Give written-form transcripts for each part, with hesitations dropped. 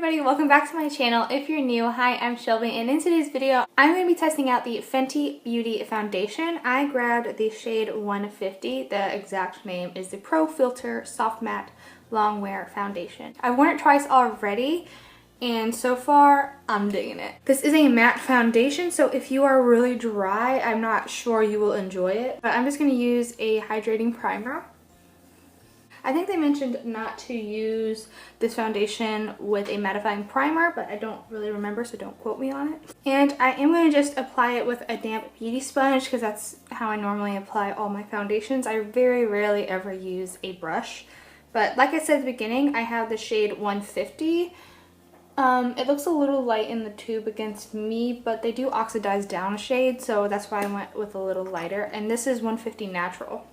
everybody, welcome back to my channel. If you're new, hi, I'm Shelby, and in today's video, I'm going to be testing out the Fenty Beauty Foundation. I grabbed the shade 150. The exact name is the Pro Filt'r Soft Matte Long Wear Foundation. I've worn it twice already, and so far, I'm digging it. This is a matte foundation, so if you are really dry, I'm not sure you will enjoy it. But I'm just going to use a hydrating primer. I think they mentioned not to use this foundation with a mattifying primer, but I don't really remember, so don't quote me on it. And I am going to just apply it with a damp beauty sponge because that's how I normally apply all my foundations. I very rarely ever use a brush. But like I said at the beginning, I have the shade 150. It looks a little light in the tube against me, but they do oxidize down a shade, so that's why I went with a little lighter. And this is 150 Natural.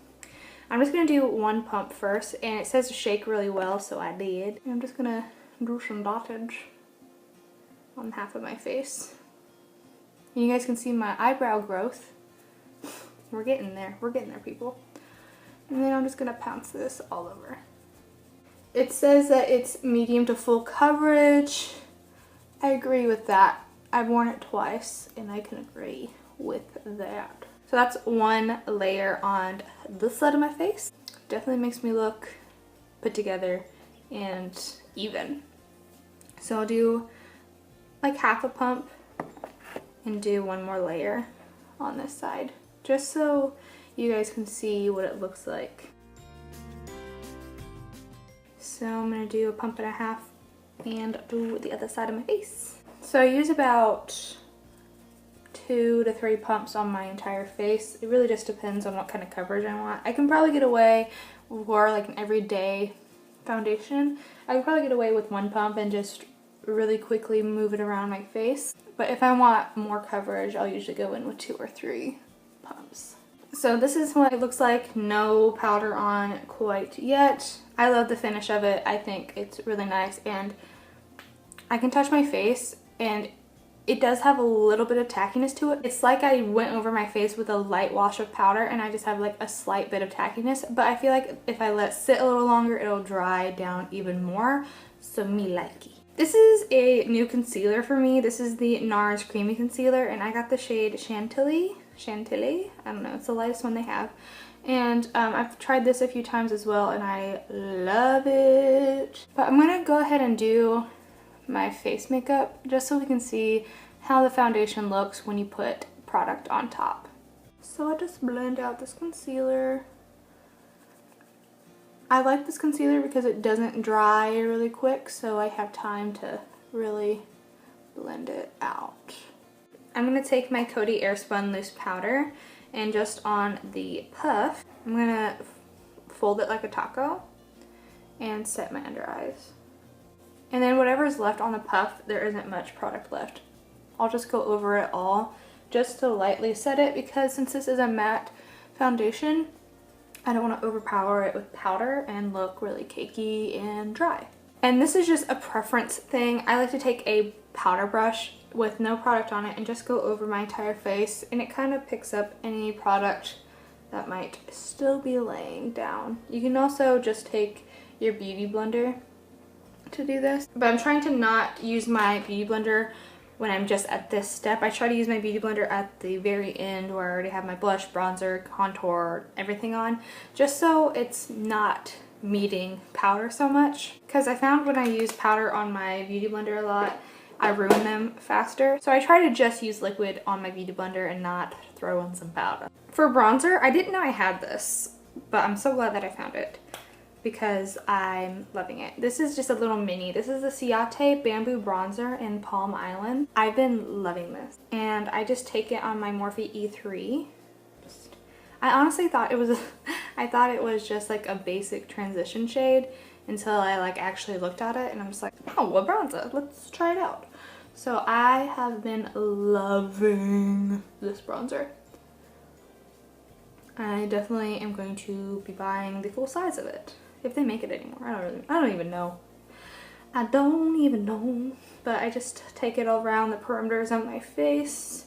I'm just going to do one pump first, and it says to shake really well, so I did. I'm just going to do some dottage on half of my face. And you guys can see my eyebrow growth. We're getting there. We're getting there, people. And then I'm just going to pounce this all over. It says that it's medium to full coverage. I agree with that. I've worn it twice, and I can agree with that. So that's one layer on this side of my face. Definitely makes me look put together and even. So I'll do like half a pump and do one more layer on this side, just so you guys can see what it looks like. So I'm gonna do a pump and a half and do the other side of my face. So I use about 2 to 3 pumps on my entire face. It really just depends on what kind of coverage I want. I can probably get away for like an everyday foundation. I could probably get away with one pump and just really quickly move it around my face. But if I want more coverage, I'll usually go in with 2 or 3 pumps. So this is what it looks like. No powder on quite yet. I love the finish of it. I think it's really nice, and I can touch my face and it does have a little bit of tackiness to it. It's like I went over my face with a light wash of powder and I just have like a slight bit of tackiness, but I feel like if I let it sit a little longer, it'll dry down even more. So me likey. This is a new concealer for me. This is the NARS Creamy Concealer, and I got the shade Chantilly. I don't know, it's the lightest one they have. And I've tried this a few times as well, and I love it. But I'm gonna go ahead and do my face makeup just so we can see how the foundation looks when you put product on top. So I just blend out this concealer. I like this concealer because it doesn't dry really quick, so I have time to really blend it out. I'm going to take my Koty Airspun loose powder, and just on the puff, I'm going to fold it like a taco and set my under eyes. And then whatever is left on the puff, there isn't much product left. I'll just go over it all just to lightly set it, because since this is a matte foundation, I don't want to overpower it with powder and look really cakey and dry. And this is just a preference thing. I like to take a powder brush with no product on it and just go over my entire face, and it kind of picks up any product that might still be laying down. You can also just take your beauty blender to do this, but I'm trying to not use my beauty blender when I'm just at this step. I try to use my beauty blender at the very end where I already have my blush, bronzer, contour, everything on, just so it's not meeting powder so much. Because I found when I use powder on my beauty blender a lot, I ruin them faster. So I try to just use liquid on my beauty blender and not throw in some powder. For bronzer, I didn't know I had this, but I'm so glad that I found it, because I'm loving it. This is just a little mini. This is the Ciate Bamboo Bronzer in Palm Island. I've been loving this. And I just take it on my Morphe E3. I honestly thought it was I thought it was just like a basic transition shade until I like actually looked at it, and I'm just like, oh, what bronzer? Let's try it out. So I have been loving this bronzer. I definitely am going to be buying the full size of it. If they make it anymore. I don't even know. I don't even know. But I just take it all around the perimeters of my face.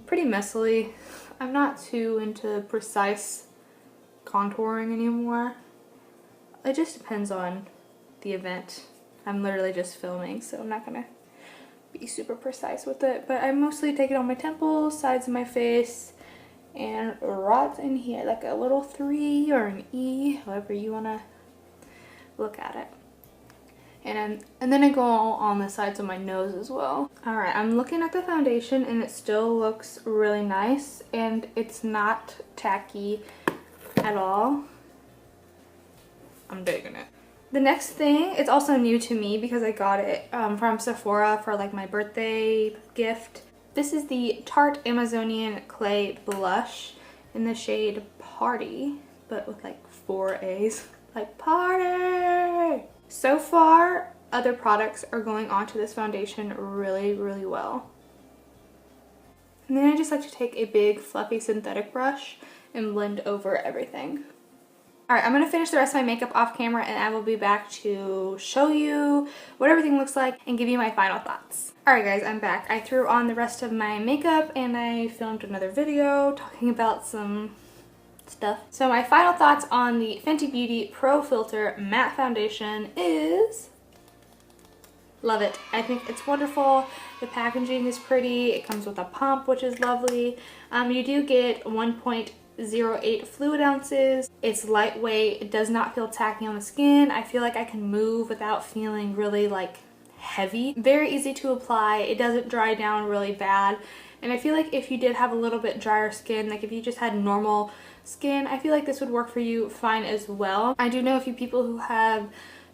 Pretty messily. I'm not too into precise contouring anymore. It just depends on the event. I'm literally just filming, so I'm not gonna be super precise with it. But I mostly take it on my temples, sides of my face, and right in here, like a little 3 or an E, however you wanna look at it. And then I go on the sides of my nose as well. Alright, I'm looking at the foundation and it still looks really nice and it's not tacky at all. I'm digging it. The next thing, it's also new to me because I got it from Sephora for like my birthday gift. This is the Tarte Amazonian Clay Blush in the shade Party, but with like 4 A's. Like party! So far, other products are going onto this foundation really, really well. And then I just like to take a big fluffy synthetic brush and blend over everything. Alright, I'm going to finish the rest of my makeup off camera and I will be back to show you what everything looks like and give you my final thoughts. Alright guys, I'm back. I threw on the rest of my makeup and I filmed another video talking about some stuff. So my final thoughts on the Fenty Beauty Pro Filt'r Matte Foundation is... love it. I think it's wonderful. The packaging is pretty. It comes with a pump, which is lovely. You do get 1.08 fluid ounces. It's lightweight. It does not feel tacky on the skin. I feel like I can move without feeling really like heavy. Very easy to apply. It doesn't dry down really bad. And I feel like if you did have a little bit drier skin, like if you just had normal skin, I feel like this would work for you fine as well. I do know a few people who have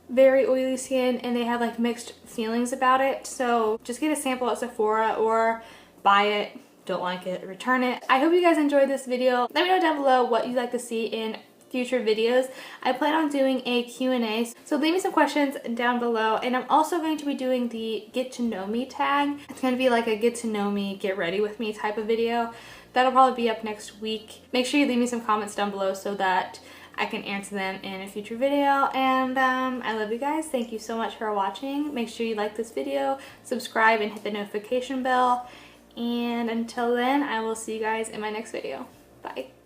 very oily skin and they have like mixed feelings about it, so just get a sample at Sephora or buy it. Don't like it, return it. I hope you guys enjoyed this video. Let me know down below what you'd like to see in future videos. I plan on doing a Q&A, so leave me some questions down below, and I'm also going to be doing the get to know me tag. It's going to be like a get to know me, get ready with me type of video. That'll probably be up next week. Make sure you leave me some comments down below so that I can answer them in a future video. And I love you guys. Thank you so much for watching. Make sure you like this video, subscribe, and hit the notification bell. And until then, I will see you guys in my next video. Bye.